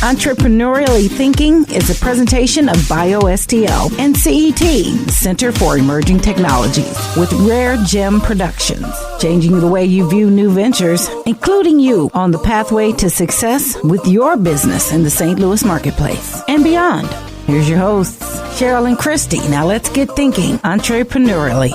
Entrepreneurially Thinking is a presentation of BioSTL and CET, Center for Emerging Technologies, with RareGem Productions, changing the way you view new ventures, including you on the pathway to success with your business in the St. Louis marketplace and beyond. Here's your hosts, Cheryl and Christy. Now let's get thinking entrepreneurially.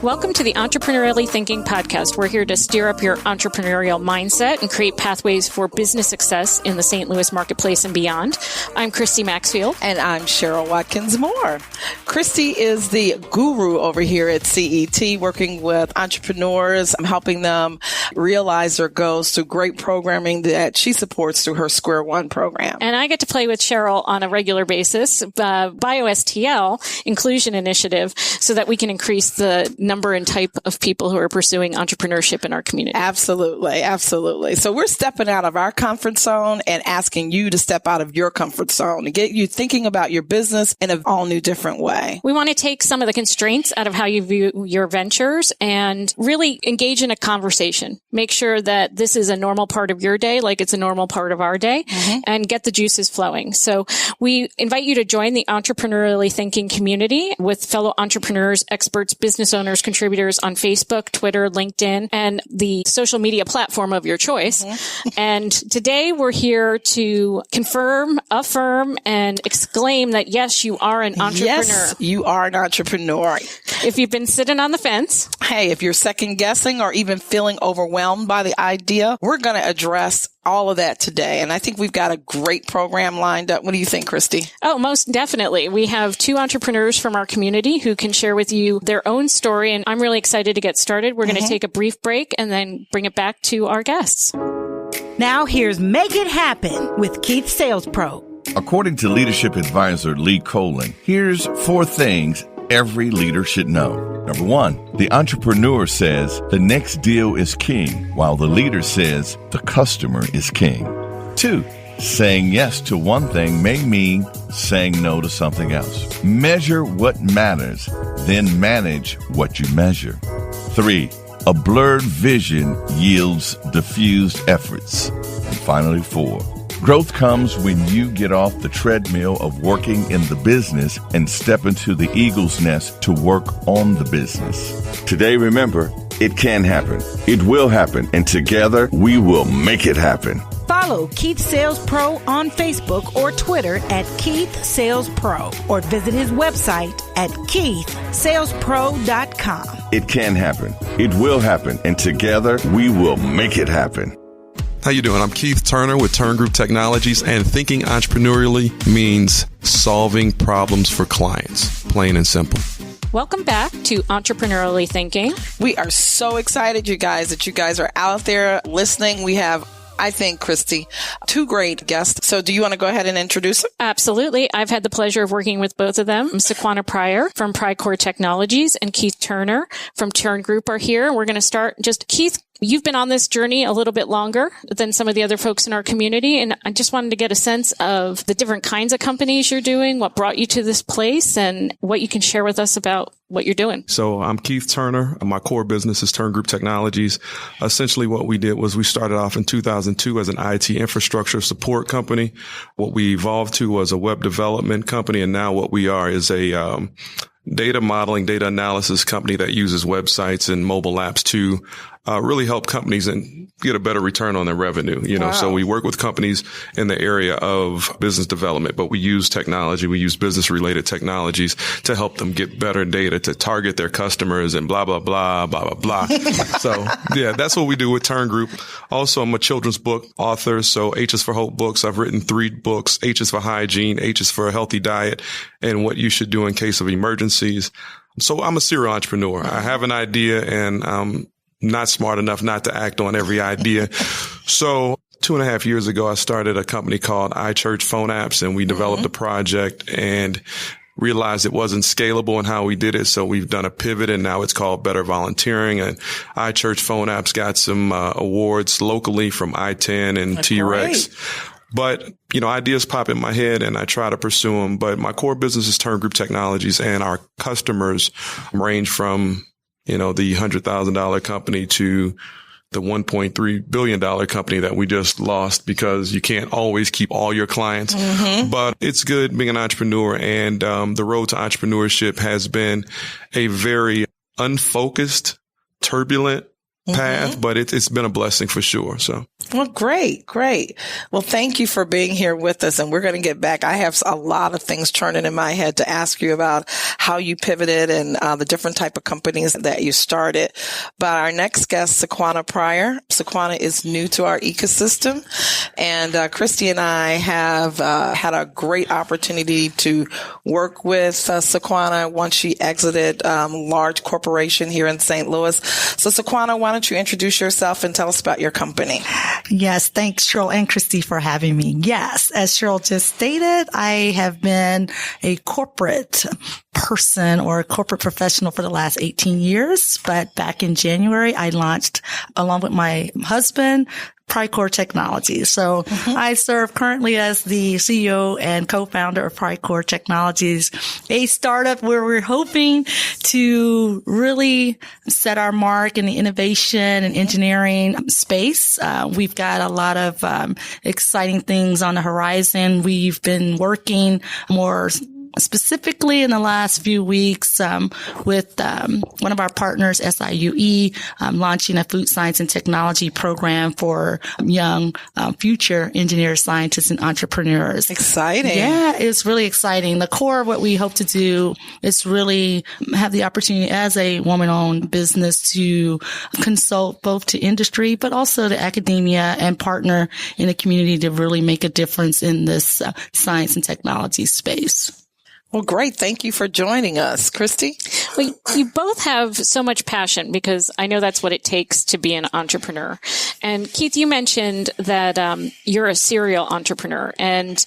Welcome to the Entrepreneurially Thinking podcast. We're here to steer up your entrepreneurial mindset and create pathways for business success in the St. Louis marketplace and beyond. I'm Christy Maxfield. And I'm Cheryl Watkins Moore. Christy is the guru over here at CET, working with entrepreneurs. I'm helping them realize their goals through great programming that she supports through her Square One program. And I get to play with Cheryl on a regular basis, BioSTL Inclusion Initiative, so that we can increase the number and type of people who are pursuing entrepreneurship in our community. Absolutely. Absolutely. So we're stepping out of our comfort zone and asking you to step out of your comfort zone and get you thinking about your business in an all new different way. We want to take some of the constraints out of how you view your ventures and really engage in a conversation. Make sure that this is a normal part of your day, like it's a normal part of our day, and get the juices flowing. So we invite you to join the Entrepreneurially Thinking community with fellow entrepreneurs, experts, business owners, contributors on Facebook, Twitter, LinkedIn, and the social media platform of your choice. And today we're here to confirm, affirm, and exclaim that yes, you are an entrepreneur. Yes, you are an entrepreneur. If you've been sitting on the fence. Hey, if you're second guessing or even feeling overwhelmed by the idea, we're going to address all of that today. And I think we've got a great program lined up. What do you think, Christy? Oh, most definitely. We have two entrepreneurs from our community who can share with you their own story. And I'm really excited to get started. We're going to take a brief break and then bring it back to our guests. Now here's Make It Happen with Keith Sales Pro. According to leadership advisor Lee Colin, here's 4 things every leader should know. Number 1, the entrepreneur says the next deal is king, while the leader says the customer is king. 2, saying yes to one thing may mean saying no to something else. Measure what matters, then manage what you measure. 3, a blurred vision yields diffused efforts. And finally, 4, growth comes when you get off the treadmill of working in the business and step into the eagle's nest to work on the business. Today, remember, it can happen. It will happen. And together, we will make it happen. Follow Keith Sales Pro on Facebook or Twitter at Keith Sales Pro, or visit his website at keithsalespro.com. It can happen. It will happen. And together, we will make it happen. How you doing? I'm Keith Turner with TurnGroup Technologies, and thinking entrepreneurially means solving problems for clients, plain and simple. Welcome back to Entrepreneurially Thinking. We are so excited, you guys, that you guys are out there listening. We have, I think, Christy, 2 great guests. So do you want to go ahead and introduce them? Absolutely. I've had the pleasure of working with both of them. Seqwana Pryor from Prycor Technologies and Keith Turner from TurnGroup are here. We're going to start just Keith. You've been on this journey a little bit longer than some of the other folks in our community, and I just wanted to get a sense of the different kinds of companies you're doing, what brought you to this place, and what you can share with us about what you're doing. So I'm Keith Turner. My core business is TurnGroup Technologies. Essentially what we did was we started off in 2002 as an IT infrastructure support company. What we evolved to was a web development company, and now what we are is a data modeling, data analysis company that uses websites and mobile apps to really help companies and get a better return on their revenue. Wow. So we work with companies in the area of business development, but we use technology. We use business related technologies to help them get better data to target their customers and blah, blah, blah, blah, blah, blah. So yeah, that's what we do with TurnGroup. Also, I'm a children's book author. So H is for Hope books. I've written 3 books. H is for hygiene. H is for a healthy diet and what you should do in case of emergencies. So I'm a serial entrepreneur. I have an idea and I'm not smart enough not to act on every idea. So 2.5 years ago, I started a company called iChurch Phone Apps, and we developed a project and realized it wasn't scalable in how we did it. So we've done a pivot, and now it's called Better Volunteering. And iChurch Phone Apps got some awards locally from I-10 and T-Rex. But, ideas pop in my head and I try to pursue them. But my core business is TurnGroup Technologies, and our customers range from, the $100,000 company to the $1.3 billion company that we just lost because you can't always keep all your clients. But it's good being an entrepreneur. And the road to entrepreneurship has been a very unfocused, turbulent path, but it's been a blessing for sure. So, well, great. Well, thank you for being here with us. And we're going to get back. I have a lot of things turning in my head to ask you about how you pivoted and the different type of companies that you started. But our next guest, Seqwana Pryor. Seqwana is new to our ecosystem. And Christy and I have had a great opportunity to work with Seqwana once she exited large corporation here in St. Louis. So, Seqwana, why don't you introduce yourself and tell us about your company? Yes, thanks, Cheryl and Christy, for having me. Yes, as Cheryl just stated, I have been a corporate person or a corporate professional for the last 18 years. But back in January, I launched, along with my husband, Prycor Technologies. So I serve currently as the CEO and co-founder of Prycor Technologies, a startup where we're hoping to really set our mark in the innovation and engineering space. We've got a lot of exciting things on the horizon. We've been working more specifically in the last few weeks with one of our partners, SIUE, launching a food science and technology program for young future engineers, scientists, and entrepreneurs. Exciting. Yeah, it's really exciting. The core of what we hope to do is really have the opportunity as a woman-owned business to consult both to industry, but also to academia and partner in the community to really make a difference in this science and technology space. Well, great. Thank you for joining us. Christy? Well, you both have so much passion because I know that's what it takes to be an entrepreneur. And Keith, you mentioned that you're a serial entrepreneur. And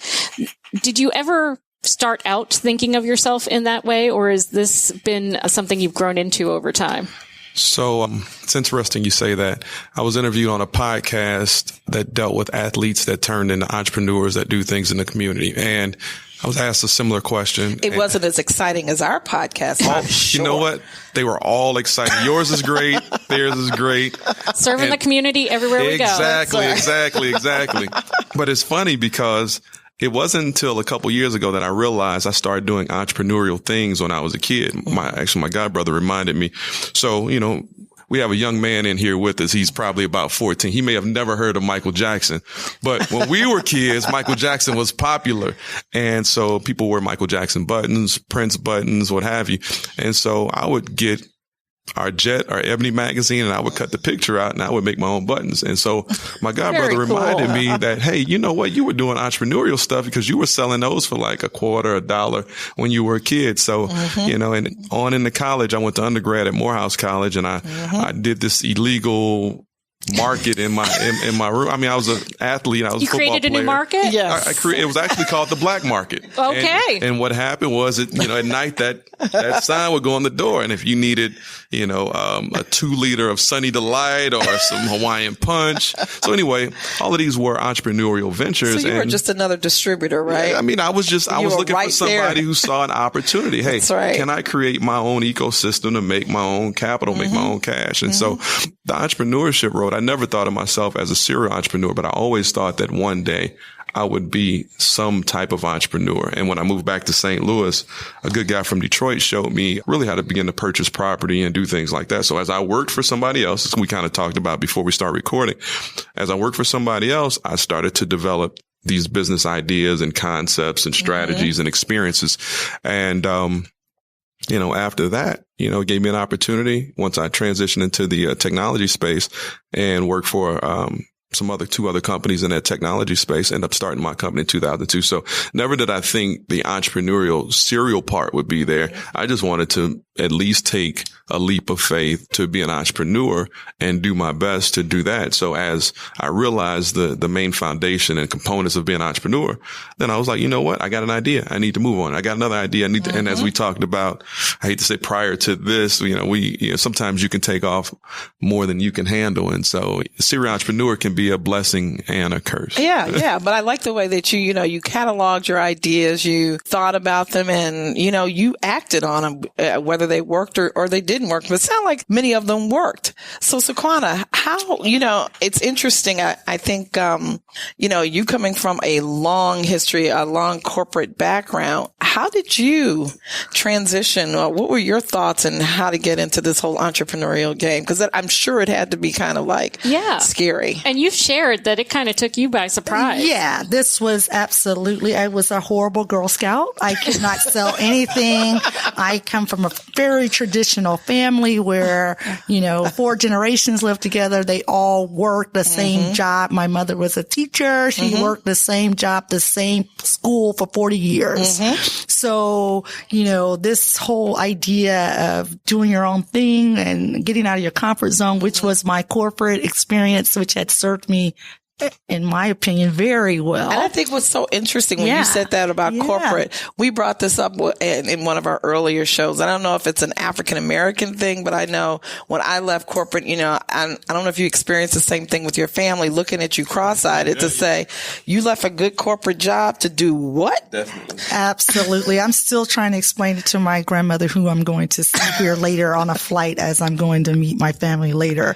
did you ever start out thinking of yourself in that way, or has this been something you've grown into over time? So it's interesting you say that. I was interviewed on a podcast that dealt with athletes that turned into entrepreneurs that do things in the community. And I was asked a similar question. It wasn't as exciting as our podcast. I'm sure. You know what? They were all excited. Yours is great. Theirs is great. Serving the community everywhere we go. Exactly. But it's funny because it wasn't until a couple years ago that I realized I started doing entrepreneurial things when I was a kid. My godbrother reminded me. So, we have a young man in here with us. He's probably about 14. He may have never heard of Michael Jackson, but when we were kids, Michael Jackson was popular. And so people wear Michael Jackson buttons, Prince buttons, what have you. And so I would get our Ebony magazine and I would cut the picture out and I would make my own buttons. And so my godbrother reminded me that, hey, you know what? You were doing entrepreneurial stuff because you were selling those for like $0.25, $1 when you were a kid. So, and on into college, I went to undergrad at Morehouse College and I did this illegal market in my room. I mean, I was an athlete. I was a football player. You created a new market? Yes. It was actually called the black market. Okay. And what happened was at night that sign would go on the door. And if you needed, a 2-liter of Sunny Delight or some Hawaiian Punch. So anyway, all of these were entrepreneurial ventures. So you were just another distributor, right? Yeah, I mean, I was looking for somebody who saw an opportunity. Hey, can I create my own ecosystem to make my own capital, make my own cash? And so the entrepreneurship road, I never thought of myself as a serial entrepreneur, but I always thought that one day I would be some type of entrepreneur. And when I moved back to St. Louis, a good guy from Detroit showed me really how to begin to purchase property and do things like that. So as I worked for somebody else, as we kind of talked about before we start recording, as I worked for somebody else, I started to develop these business ideas and concepts and strategies and experiences. And, after that, it gave me an opportunity once I transitioned into the technology space and worked for two other companies in that technology space, ended up starting my company in 2002. So never did I think the entrepreneurial serial part would be there. I just wanted to at least take a leap of faith to be an entrepreneur and do my best to do that. So as I realized the main foundation and components of being an entrepreneur, then I was like, you know what? I got an idea. I need to move on. I got another idea. I need to, and as we talked about, I hate to say prior to this, sometimes you can take off more than you can handle. And so serial entrepreneur can be a blessing and a curse. Yeah. But I like the way that you cataloged your ideas, you thought about them and, you acted on them, whether whether they worked or they didn't work, but it sounded like many of them worked. So Seqwana, how, it's interesting. I think, you coming from a long history, a long corporate background, how did you transition? What were your thoughts on how to get into this whole entrepreneurial game? Because I'm sure it had to be kind of like scary. And you've shared that it kind of took you by surprise. Yeah, this was absolutely, I was a horrible Girl Scout. I could not sell anything. I come from a very traditional family where, 4 generations lived together. They all worked the same job. My mother was a teacher. She worked the same job, the same school for 40 years. So, this whole idea of doing your own thing and getting out of your comfort zone, which was my corporate experience, which had served me, in my opinion, very well. And I think what's so interesting when you said that about corporate, we brought this up in one of our earlier shows. I don't know if it's an African American thing, but I know when I left corporate, I don't know if you experienced the same thing with your family looking at you cross-eyed to say, you left a good corporate job to do what? Definitely. Absolutely. I'm still trying to explain it to my grandmother, who I'm going to see here later on a flight as I'm going to meet my family later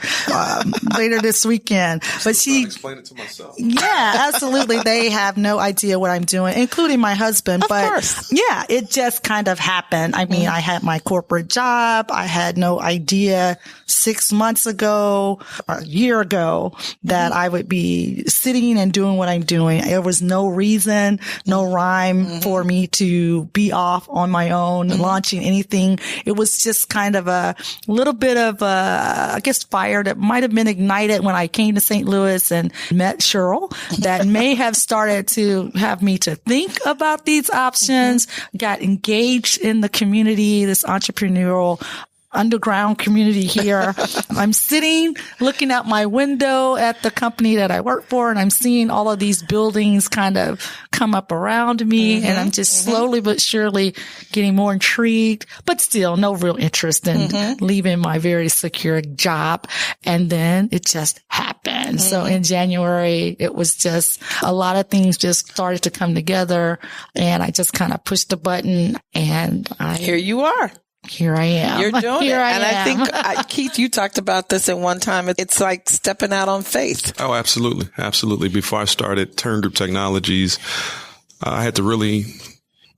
this weekend. But she explain it to myself. Yeah, absolutely. They have no idea what I'm doing, including my husband. Of course. Yeah, it just kind of happened. I mean, I had my corporate job. I had no idea 6 months ago or a year ago that I would be sitting and doing what I'm doing. There was no reason, no rhyme for me to be off on my own, launching anything. It was just kind of a little bit of fire that might have been ignited when I came to St. Louis and met Cheryl, that may have started to have me to think about these options, got engaged in the community, this entrepreneurial underground community here. I'm sitting looking out my window at the company that I work for, and I'm seeing all of these buildings kind of come up around me, and I'm just slowly but surely getting more intrigued, but still no real interest in leaving my very secure job. And then it just happened. So in January, it was just a lot of things just started to come together, and I just kind of pushed the button, and here you are. Here I am. You're doing Here it. I and am. I think, Keith, you talked about this at one time. It's like stepping out on faith. Oh, absolutely. Absolutely. Before I started TurnGroup Technologies, I had to really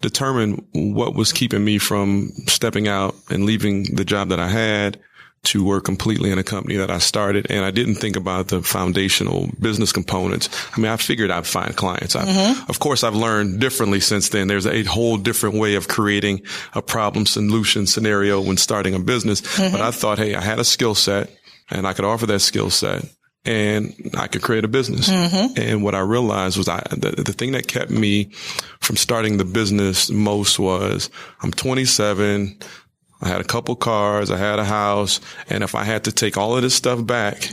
determine what was keeping me from stepping out and leaving the job that I had to work completely in a company that I started. And I didn't think about the foundational business components. I mean, I figured I'd find clients. Of course, I've learned differently since then. There's a whole different way of creating a problem solution scenario when starting a business. But I thought, hey, I had a skill set and I could offer that skill set and I could create a business. And what I realized was the thing that kept me from starting the business most was I'm 27. I had a couple cars, I had a house, and if I had to take all of this stuff back,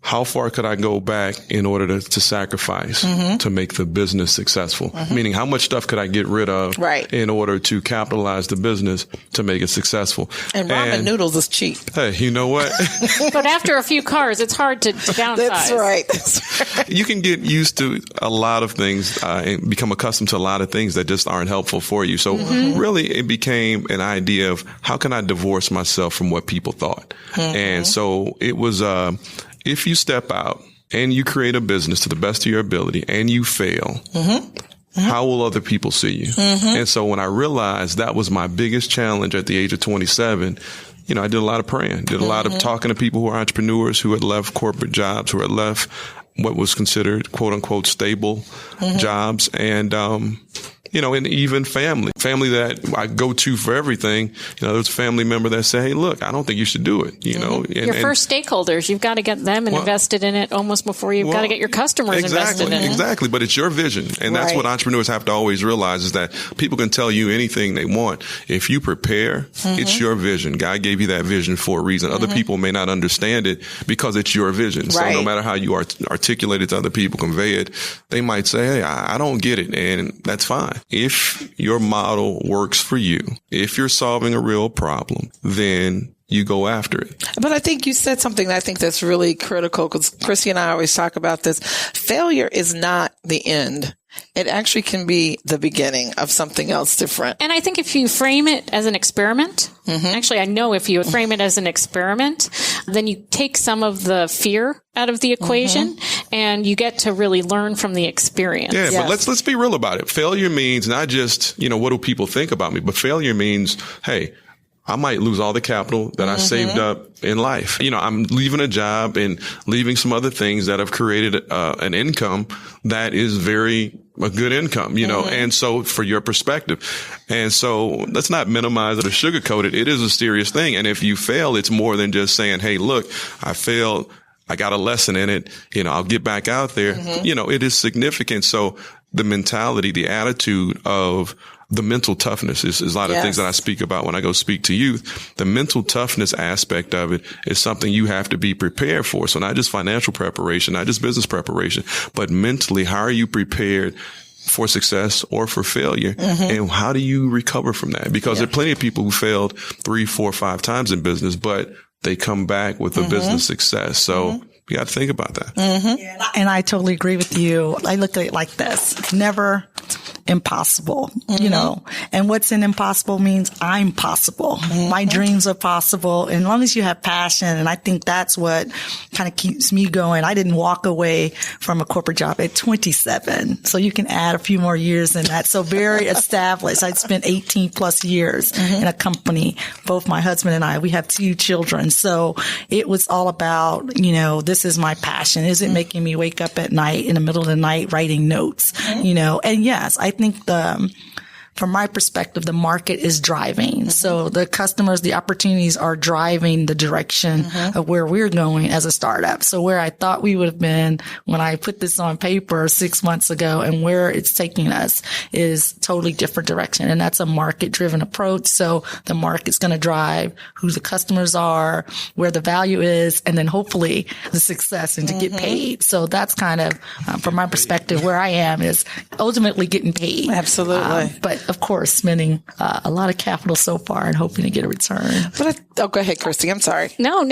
how far could I go back in order to sacrifice to make the business successful? Meaning, how much stuff could I get rid of in order to capitalize the business to make it successful? And ramen noodles is cheap. Hey, you know what? But after a few cars, it's hard to downsize. That's right. You can get used to a lot of things and become accustomed to a lot of things that just aren't helpful for you. So really, it became an idea of how can I divorce myself from what people thought? And so it was if you step out and you create a business to the best of your ability and you fail, how will other people see you? And so when I realized that was my biggest challenge at the age of 27, I did a lot of praying, did a lot of talking to people who are entrepreneurs, who had left corporate jobs, who had left what was considered quote unquote stable jobs. And, and even family that I go to for everything. There's a family member that say, hey, look, I don't think you should do it. Your first stakeholders, you've got to get them invested in it almost before you've got to get your customers invested in it. Exactly. But it's your vision. And that's what entrepreneurs have to always realize is that people can tell you anything they want. If you prepare, it's your vision. God gave you that vision for a reason. Other people may not understand it because it's your vision. So no matter how you articulate it to other people, convey it, they might say, hey, I don't get it. And that's fine. If your model works for you, if you're solving a real problem, then you go after it. But I think you said something that I think that's really critical because Christy and I always talk about this. Failure is not the end. It actually can be the beginning of something else different. And I think if you frame it as an experiment, actually, I know if you frame it as an experiment, then you take some of the fear out of the equation and you get to really learn from the experience. Yeah, but let's be real about it. Failure means not just, what do people think about me, but failure means, hey, I might lose all the capital that I saved up in life. I'm leaving a job and leaving some other things that have created an income that is a good income, and so for your perspective. And so let's not minimize it or sugarcoat it. It is a serious thing. And if you fail, it's more than just saying, hey, look, I failed. I got a lesson in it. I'll get back out there. It is significant. So the mentality, the attitude of the mental toughness is a lot of things that I speak about when I go speak to youth. The mental toughness aspect of it is something you have to be prepared for. So not just financial preparation, not just business preparation, but mentally, how are you prepared for success or for failure? And how do you recover from that? Because there are plenty of people who failed 3, 4, 5 times in business, but they come back with a business success. So you got to think about that. And I totally agree with you. I look at it like this. Never impossible, and what's in impossible means I'm possible. My dreams are possible. And as long as you have passion, and I think that's what kind of keeps me going. I didn't walk away from a corporate job at 27. So you can add a few more years in that. So very established. I'd spent 18 plus years in a company. Both my husband and I, we have 2 children. So it was all about, this is my passion. Is it making me wake up at night in the middle of the night writing notes, and yes, I think from my perspective, the market is driving. So the customers, the opportunities are driving the direction of where we're going as a startup. So where I thought we would have been when I put this on paper 6 months ago and where it's taking us is totally different direction. And that's a market driven approach. So the market's going to drive who the customers are, where the value is, and then hopefully the success and to get paid. So that's kind of, from my perspective, where I am is ultimately getting paid. Absolutely. But of course, spending a lot of capital so far and hoping to get a return. But go ahead, Christy. I'm sorry. No.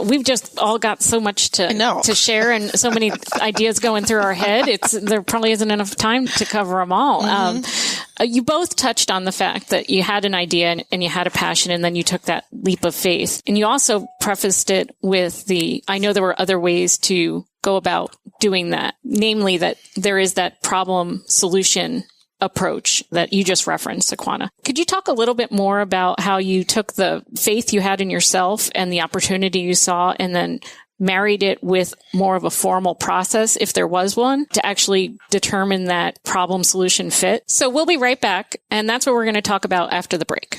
We've just all got so much to share and so many ideas going through our head. There probably isn't enough time to cover them all. You both touched on the fact that you had an idea and you had a passion, and then you took that leap of faith. And you also prefaced it with I know there were other ways to go about doing that, namely that there is that problem solution approach that you just referenced, Seqwana. Could you talk a little bit more about how you took the faith you had in yourself and the opportunity you saw and then married it with more of a formal process, if there was one, to actually determine that problem solution fit? So we'll be right back, and that's what we're going to talk about after the break.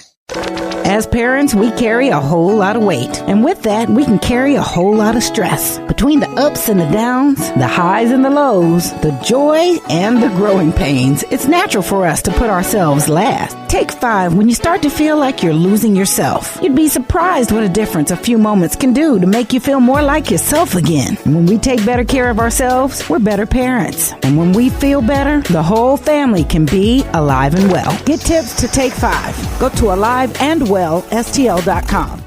As parents, we carry a whole lot of weight. And with that, we can carry a whole lot of stress. Between the ups and the downs, the highs and the lows, the joy and the growing pains, it's natural for us to put ourselves last. Take 5 when you start to feel like you're losing yourself. You'd be surprised what a difference a few moments can do to make you feel more like yourself again. And when we take better care of ourselves, we're better parents. And when we feel better, the whole family can be alive and well. Get tips to Take 5. Go to aliveandwellstl.com.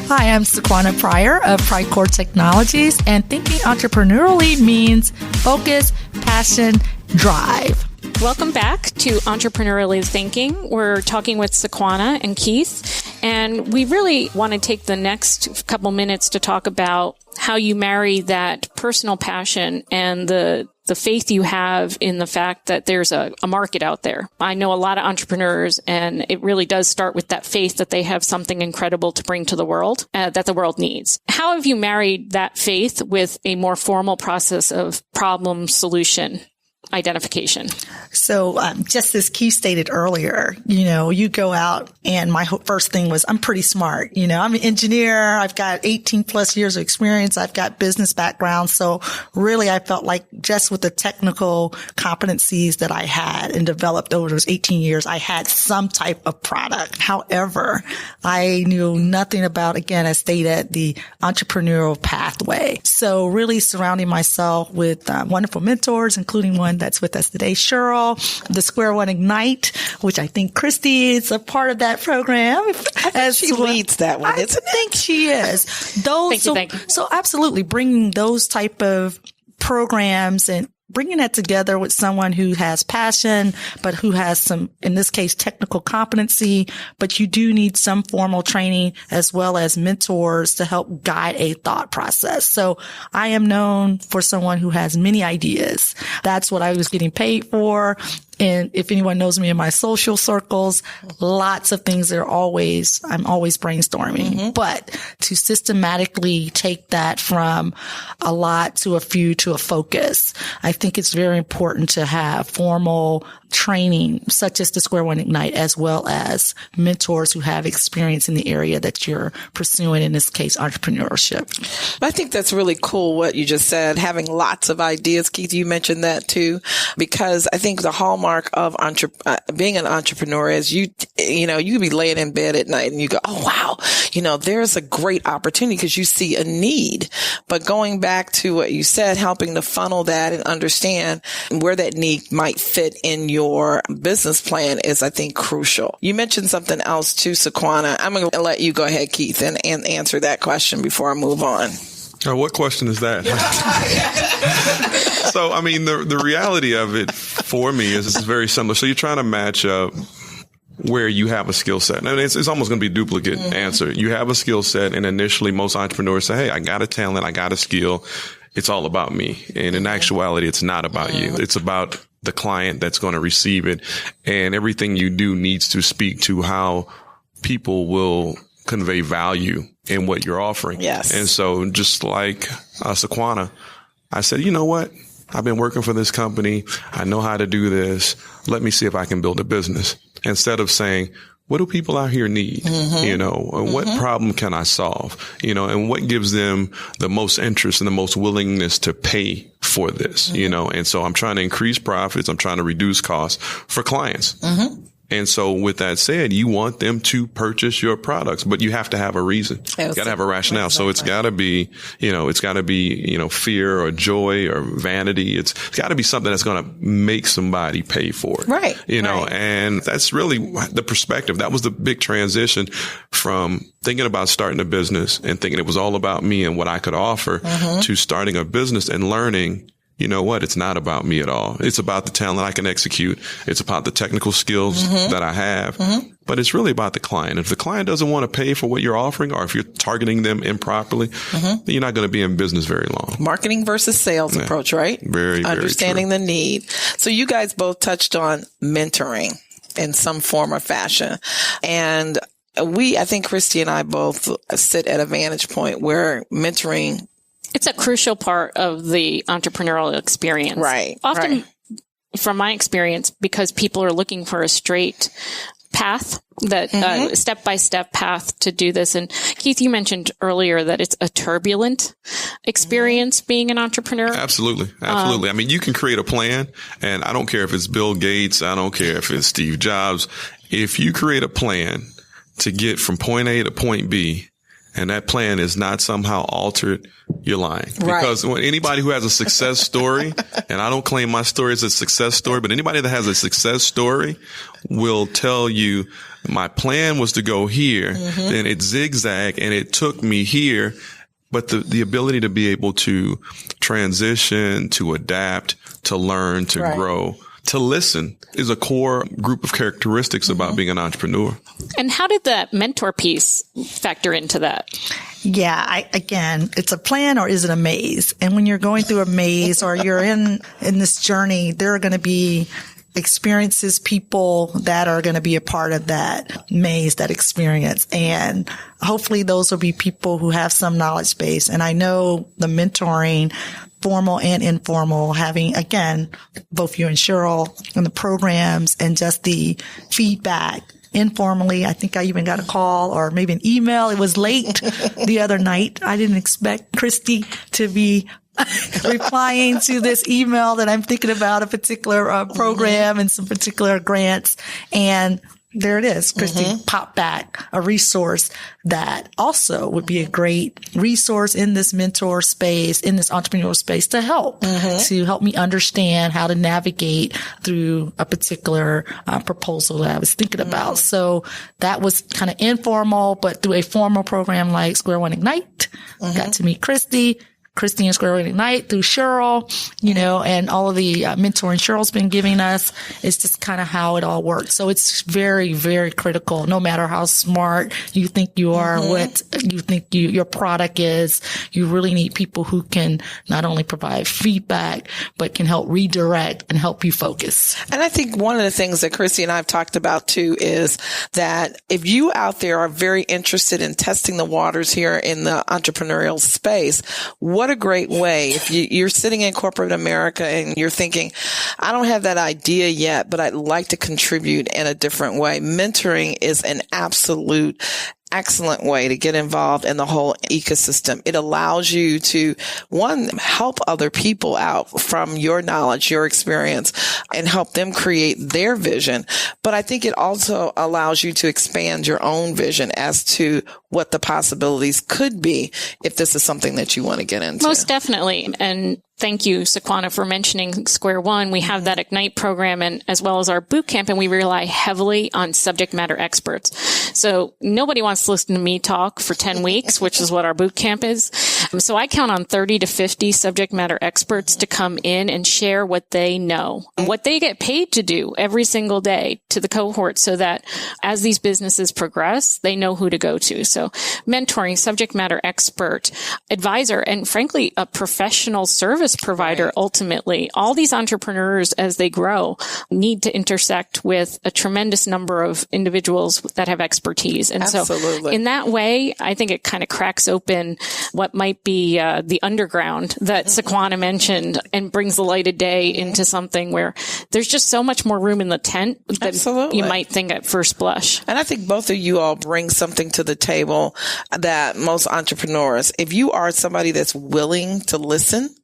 Hi, I'm Seqwana Pryor of Prycor Technologies, and thinking entrepreneurially means focus, passion, drive. Welcome back to Entrepreneurially Thinking. We're talking with Seqwana and Keith, and we really want to take the next couple minutes to talk about how you marry that personal passion and the faith you have in the fact that there's a market out there. I know a lot of entrepreneurs, and it really does start with that faith that they have something incredible to bring to the world that the world needs. How have you married that faith with a more formal process of problem solution identification? So just as Keith stated earlier, you go out, and my first thing was, I'm pretty smart. I'm an engineer. I've got 18 plus years of experience. I've got business background. So really, I felt like just with the technical competencies that I had and developed over those 18 years, I had some type of product. However, I knew nothing about, again, as stated, the entrepreneurial pathway. So really surrounding myself with wonderful mentors, including one that's with us today, Cheryl, the Square One Ignite, which I think Christy is a part of that program. As she leads that one, I think she is. Thank you. So absolutely bringing those type of programs and bringing that together with someone who has passion, but who has some, in this case, technical competency, but you do need some formal training as well as mentors to help guide a thought process. So I am known for someone who has many ideas. That's what I was getting paid for. And if anyone knows me in my social circles, lots of things I'm always brainstorming. But to systematically take that from a lot to a few to a focus, I think it's very important to have formal training such as the Seqwana Ignite, as well as mentors who have experience in the area that you're pursuing, in this case, entrepreneurship. I think that's really cool what you just said, having lots of ideas. Keith, you mentioned that too, because I think the hallmark of being an entrepreneur is you could be laying in bed at night and you go, oh, wow, there's a great opportunity because you see a need. But going back to what you said, helping to funnel that and understand where that need might fit in your business plan is, I think, crucial. You mentioned something else too, Seqwana. I'm going to let you go ahead, Keith, and answer that question before I move on. What question is that? So, I mean, the reality of it for me is it's very similar. So you're trying to match up where you have a skill set. And it's almost going to be a duplicate answer. You have a skill set, and initially most entrepreneurs say, hey, I got a talent, I got a skill. It's all about me. And in actuality, it's not about you. It's about the client that's going to receive it. And everything you do needs to speak to how people will convey value in what you're offering. Yes. And so just like Seqwana, I said, you know what? I've been working for this company. I know how to do this. Let me see if I can build a business. Instead of saying, what do people out here need? What problem can I solve? And what gives them the most interest and the most willingness to pay for this? And so I'm trying to increase profits. I'm trying to reduce costs for clients. And so with that said, you want them to purchase your products, but you have to have a reason. You got to have a rationale. Exactly. So it's got to be, fear or joy or vanity. It's got to be something that's going to make somebody pay for it. Right. And that's really the perspective. That was the big transition from thinking about starting a business and thinking it was all about me and what I could offer to starting a business and learning, you know what? It's not about me at all. It's about the talent I can execute. It's about the technical skills that I have, but it's really about the client. If the client doesn't want to pay for what you're offering, or if you're targeting them improperly, then you're not going to be in business very long. Marketing versus sales approach, right? Very, understanding very the need. So you guys both touched on mentoring in some form or fashion. And I think Christy and I both sit at a vantage point where mentoring, it's a crucial part of the entrepreneurial experience. Right. Often, from my experience, because people are looking for a straight path, that step-by-step path to do this. And Keith, you mentioned earlier that it's a turbulent experience being an entrepreneur. Absolutely. I mean, you can create a plan, and I don't care if it's Bill Gates, I don't care if it's Steve Jobs. If you create a plan to get from point A to point B, and that plan is not somehow altered, you're lying. Because when anybody who has a success story, and I don't claim my story is a success story, but anybody that has a success story will tell you, my plan was to go here, then it zigzagged and it took me here. But the ability to be able to transition, to adapt, to learn, to grow, to listen is a core group of characteristics about being an entrepreneur. And how did that mentor piece factor into that? Yeah, again, it's a plan or is it a maze? And when you're going through a maze or you're in this journey, there are going to be experiences, people that are going to be a part of that maze, that experience. And hopefully those will be people who have some knowledge base. And I know the mentoring, formal and informal, having, again, both you and Cheryl in the programs and just the feedback informally. I think I even got a call or maybe an email. It was late the other night. I didn't expect Christy to be replying to this email that I'm thinking about a particular program and some particular grants. And there it is. Christy popped back a resource that also would be a great resource in this mentor space, in this entrepreneurial space to help me understand how to navigate through a particular proposal that I was thinking about. So that was kind of informal, but through a formal program like Seqwana Ignite, got to meet Christy. Christy and Square Ignite through Cheryl, and all of the mentoring Cheryl's been giving us. It's just kind of how it all works. So it's very, very critical. No matter how smart you think you are, what you think your product is, you really need people who can not only provide feedback, but can help redirect and help you focus. And I think one of the things that Christy and I have talked about too is that if you out there are very interested in testing the waters here in the entrepreneurial space, what a great way. If you're sitting in corporate America and you're thinking, I don't have that idea yet, but I'd like to contribute in a different way. Mentoring is an absolute excellent way to get involved in the whole ecosystem. It allows you to, one, help other people out from your knowledge, your experience, and help them create their vision. But I think it also allows you to expand your own vision as to what the possibilities could be if this is something that you want to get into. Most definitely. And thank you, Seqwana, for mentioning Square One. We have that Ignite program and as well as our boot camp, and we rely heavily on subject matter experts. So nobody wants to listen to me talk for 10 weeks, which is what our boot camp is. So I count on 30 to 50 subject matter experts to come in and share what they know, what they get paid to do every single day to the cohort, so that as these businesses progress, they know who to go to. So mentoring, subject matter expert, advisor, and frankly, a professional service provider. Ultimately, all these entrepreneurs, as they grow, need to intersect with a tremendous number of individuals that have expertise. And Absolutely. So in that way, I think it kind of cracks open what might be the underground that Seqwana mentioned and brings the light of day into something where there's just so much more room in the tent than you might think at first blush. And I think both of you all bring something to the table that most entrepreneurs, if you are somebody that's willing to listen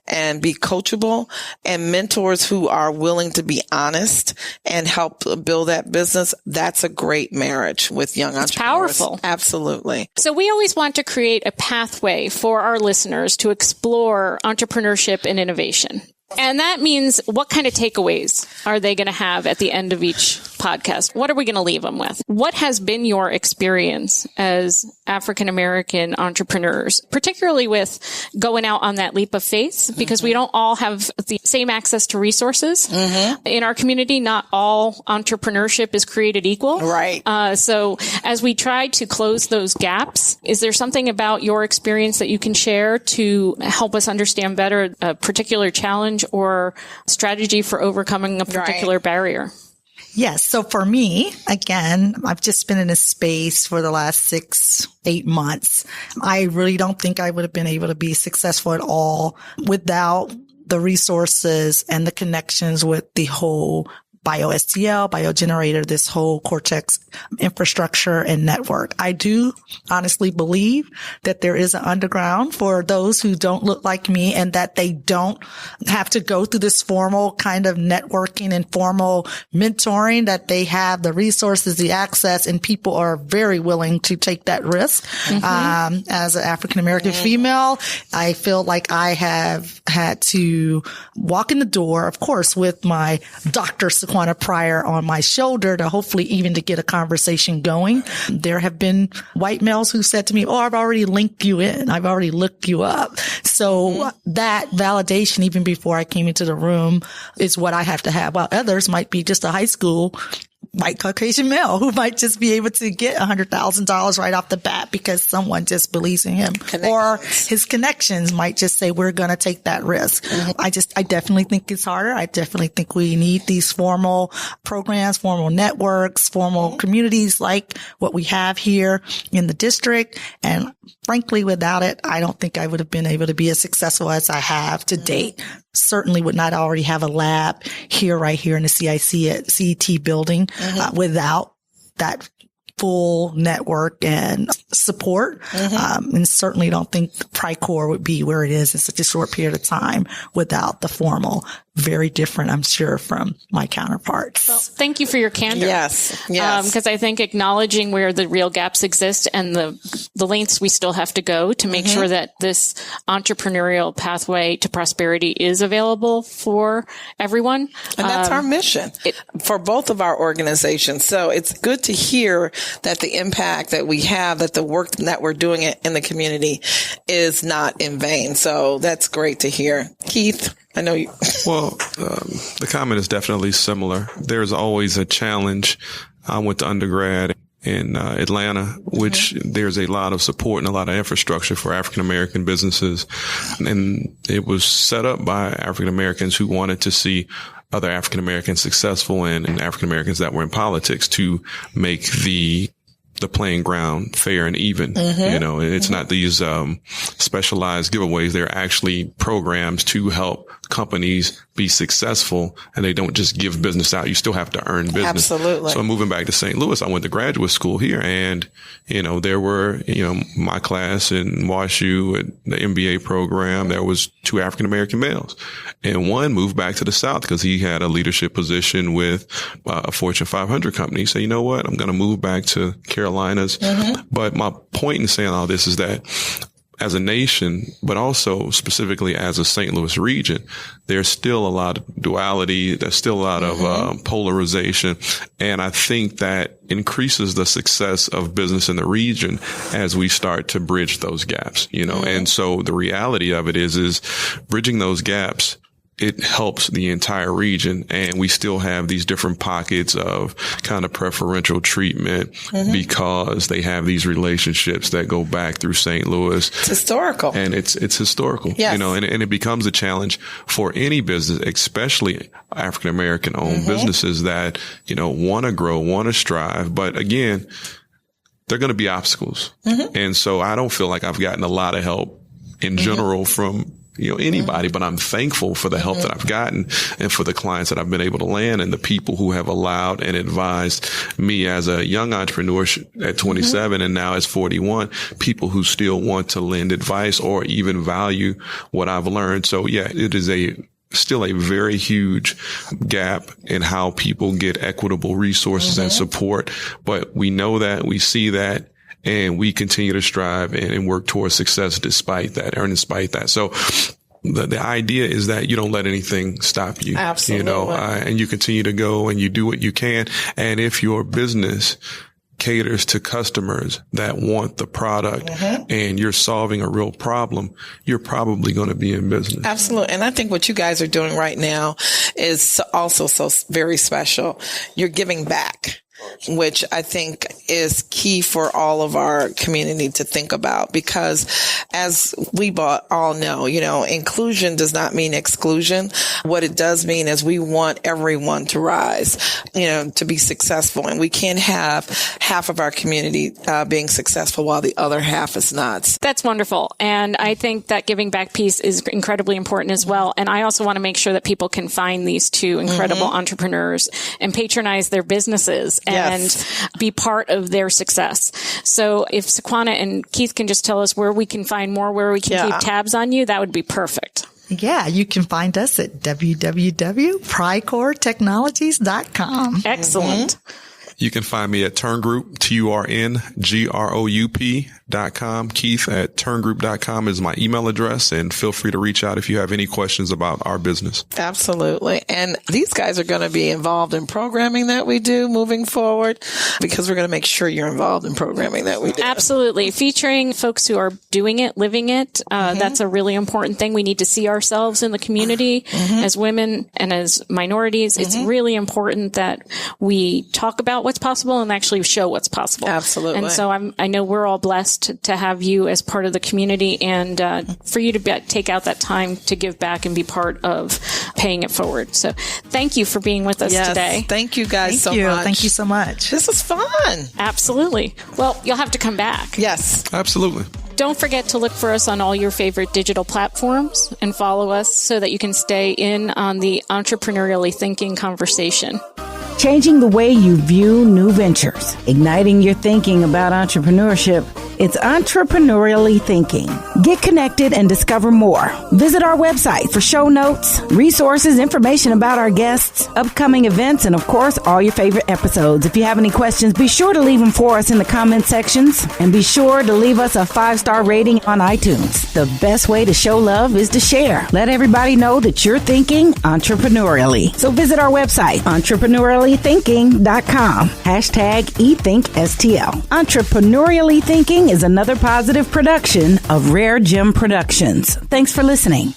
and be coachable, and mentors who are willing to be honest and help build that business, that's a great marriage with young entrepreneurs. Powerful. Absolutely. So we always want to create a pathway for our listeners to explore entrepreneurship and innovation. And that means, what kind of takeaways are they going to have at the end of each podcast? What are we going to leave them with? What has been your experience as African-American entrepreneurs, particularly with going out on that leap of faith? Because we don't all have the same access to resources in our community. Not all entrepreneurship is created equal. Right. So as we try to close those gaps, is there something about your experience that you can share to help us understand better a particular challenge or strategy for overcoming a particular barrier? Yes. So for me, again, I've just been in a space for the last 6-8 months. I really don't think I would have been able to be successful at all without the resources and the connections with the whole BioSTL, BioGenerator, this whole Cortex infrastructure and network. I do honestly believe that there is an underground for those who don't look like me, and that they don't have to go through this formal kind of networking and formal mentoring, that they have the resources, the access, and people are very willing to take that risk. As an African-American female, I feel like I have had to walk in the door, of course, with my Dr. Seqwana Pryor on my shoulder to hopefully even to get a conversation going. There have been white males who said to me, I've already linked you in. I've already looked you up. So that validation, even before I came into the room, is what I have to have. While others might be just a high school white Caucasian male who might just be able to get $100,000 right off the bat because someone just believes in him, or his connections might just say, we're going to take that risk. I definitely think it's harder. I definitely think we need these formal programs, formal networks, formal communities like what we have here in the district. And frankly, without it, I don't think I would have been able to be as successful as I have to date. Certainly would not already have a lab right here in the CIC at CET building without that full network and support. And certainly don't think Prycor would be where it is in such a short period of time without the formal. Very different, I'm sure, from my counterparts. Well, thank you for your candor. Yes. Because I think acknowledging where the real gaps exist and the lengths we still have to go to make sure that this entrepreneurial pathway to prosperity is available for everyone. And that's our mission for both of our organizations. So it's good to hear that the impact that we have, that the work that we're doing in the community is not in vain. So that's great to hear. Keith, I know you. Well, the comment is definitely similar. There's always a challenge. I went to undergrad in Atlanta, which there's a lot of support and a lot of infrastructure for African American businesses. And it was set up by African Americans who wanted to see other African Americans successful and African Americans that were in politics to make the playing ground fair and even. You know, it's not these specialized giveaways. They're actually programs to help companies be successful, and they don't just give business out. You still have to earn business. Absolutely. So moving back to St. Louis, I went to graduate school here, and, you know, there were, you know, my class in WashU, at the MBA program, there was 2 African American males, and one moved back to the South because he had a leadership position with a Fortune 500 company. He said, you know what, I'm going to move back to Carolinas. But my point in saying all this is that as a nation, but also specifically as a St. Louis region, there's still a lot of duality. There's still a lot of polarization. And I think that increases the success of business in the region as we start to bridge those gaps, you know. And so the reality of it is bridging those gaps, it helps the entire region. And we still have these different pockets of kind of preferential treatment because they have these relationships that go back through St. Louis. It's historical. And it's historical, you know, and it becomes a challenge for any business, especially African American owned businesses that, you know, want to grow, want to strive. But again, they're going to be obstacles. And so I don't feel like I've gotten a lot of help in general from, you know, anybody, but I'm thankful for the help that I've gotten and for the clients that I've been able to land and the people who have allowed and advised me as a young entrepreneur at 27 and now as 41, people who still want to lend advice or even value what I've learned. So yeah, it is still a very huge gap in how people get equitable resources and support. But we know that, we see that, and we continue to strive and work towards success despite that, or in spite that. So the idea is that you don't let anything stop you. Absolutely. You know, and you continue to go and you do what you can. And if your business caters to customers that want the product and you're solving a real problem, you're probably going to be in business. Absolutely. And I think what you guys are doing right now is also so very special. You're giving back, which I think is key for all of our community to think about, because as we all know, you know, inclusion does not mean exclusion. What it does mean is we want everyone to rise, you know, to be successful. And we can't have half of our community being successful while the other half is not. That's wonderful. And I think that giving back piece is incredibly important as well. And I also want to make sure that people can find these 2 incredible entrepreneurs and patronize their businesses and be part of their success. So if Seqwana and Keith can just tell us where we can find more, where we can keep tabs on you, that would be perfect. Yeah, you can find us at www.prycortechnologies.com. Excellent. You can find me at TurnGroup, TurnGroup.com. Keith at TurnGroup.com is my email address, and feel free to reach out if you have any questions about our business. Absolutely. And these guys are going to be involved in programming that we do moving forward, because we're going to make sure you're involved in programming that we do. Absolutely. Featuring folks who are doing it, living it. That's a really important thing. We need to see ourselves in the community as women and as minorities. It's really important that we talk about what's possible and actually show what's possible. Absolutely. And so I know we're all blessed to have you as part of the community and for you to take out that time to give back and be part of paying it forward. So thank you for being with us today. Thank you guys so much. Thank you so much. This was fun. Absolutely. Well, you'll have to come back. Yes. Absolutely. Don't forget to look for us on all your favorite digital platforms and follow us so that you can stay in on the entrepreneurially thinking conversation. Changing the way you view new ventures, igniting your thinking about entrepreneurship, It's entrepreneurially thinking. Get connected and discover more. Visit our website for show notes, resources, information about our guests, upcoming events, and of course, all your favorite episodes. If you have any questions, be sure to leave them for us in the comment sections, and be sure to leave us a 5-star rating on iTunes. The best way to show love is to share. Let everybody know that you're thinking entrepreneurially. So visit our website, entrepreneuriallythinking.com. #ETHINKSTL. Entrepreneurially Thinking is another positive production of RareGem Productions. Thanks for listening.